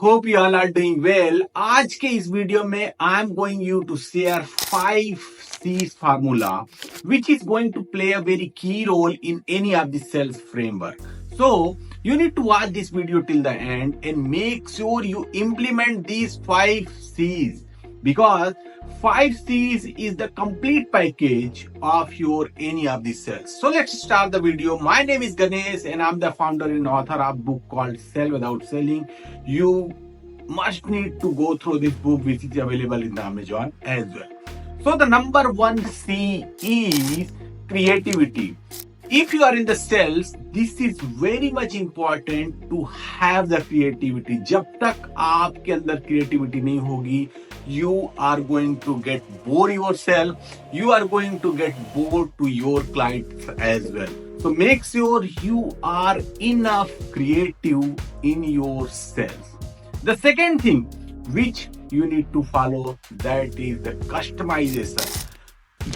Hope you all are doing well. आज के इस वीडियो में I am going you to share 5 C's formula which is going to play a very key role in any of the sales framework. So you need to watch this video till the end and make sure you implement these 5 C's because 5 C's is the complete package of your any of the sales. So let's start the video. My name is Ganesh and I'm the founder and author of book called Sell Without Selling. You must need to go through this book which is available in the Amazon as well. So the number 1 C is creativity. If you are in the sales, this is very much important to have the creativity. जब तक आपके अंदर creativity नहीं होगी, you are going to get bored yourself. You are going to get bored to your clients as well. So make sure you are enough creative in your sales. The second thing which you need to follow, that is the customization.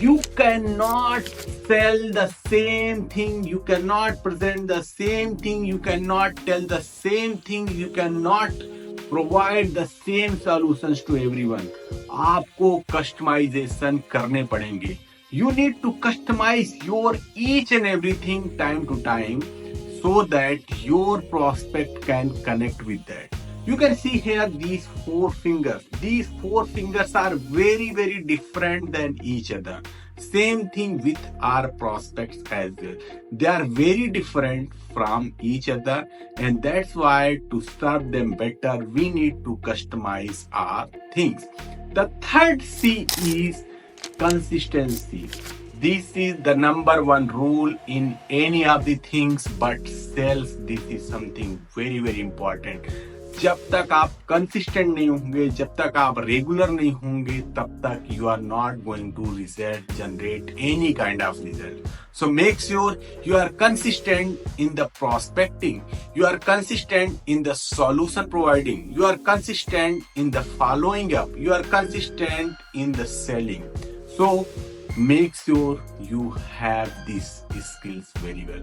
You cannot sell the same thing, you cannot present the same thing, you cannot tell the same thing, you cannot provide the same solutions to everyone. आपको customization करने पड़ेंगे. You need to customize your each and everything time to time so that your prospect can connect with that. You can see here these 4 fingers. These 4 fingers are very, very different than each other. Same thing with our prospects as well. They are very different from each other, and that's why to serve them better, we need to customize our things. The third C is consistency. This is the number 1 rule in any of the things, but sales, this is something very, very important. जब तक आप consistent नहीं होंगे, जब तक आप regular नहीं होंगे, तब तक you are not going to result generate any kind of result. So make sure you are consistent in the prospecting, you are consistent in the solution providing, you are consistent in the following up, you are consistent in the selling. So make sure you have these skills very well.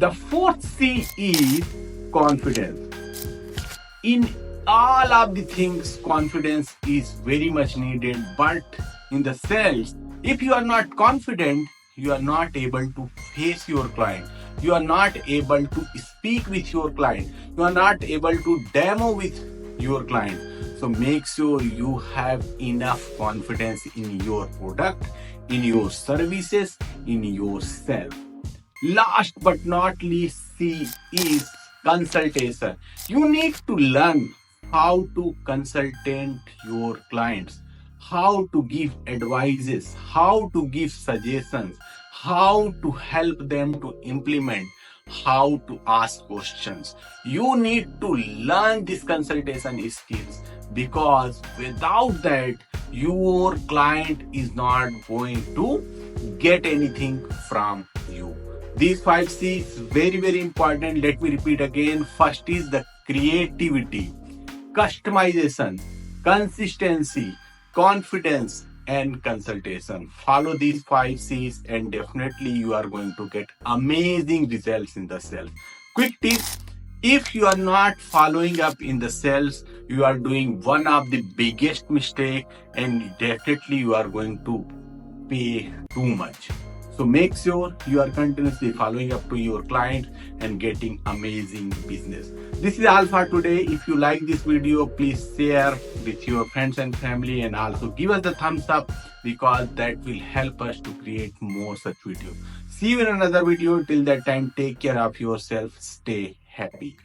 The fourth C is confidence. In all of the things, confidence is very much needed, but in the sales, if you are not confident, you are not able to face your client, you are not able to speak with your client, you are not able to demo with your client. So make sure you have enough confidence in your product, in your services, in yourself. Last but not least, C is consultation. You need to learn how to consultant your clients, how to give advices, how to give suggestions, how to help them to implement, how to ask questions. You need to learn this consultation skills because without that, your client is not going to get anything from you. These 5 C's very, very important. Let me repeat again. First is the creativity, customization, consistency, confidence, and consultation. Follow these 5 C's and definitely you are going to get amazing results in the sales. Quick tip. If you are not following up in the sales, you are doing one of the biggest mistake and definitely you are going to pay too much. So make sure you are continuously following up to your client and getting amazing business. This is all for today. If you like this video, please share with your friends and family and also give us the thumbs up because that will help us to create more such videos. See you in another video. Till that time, take care of yourself. Stay happy.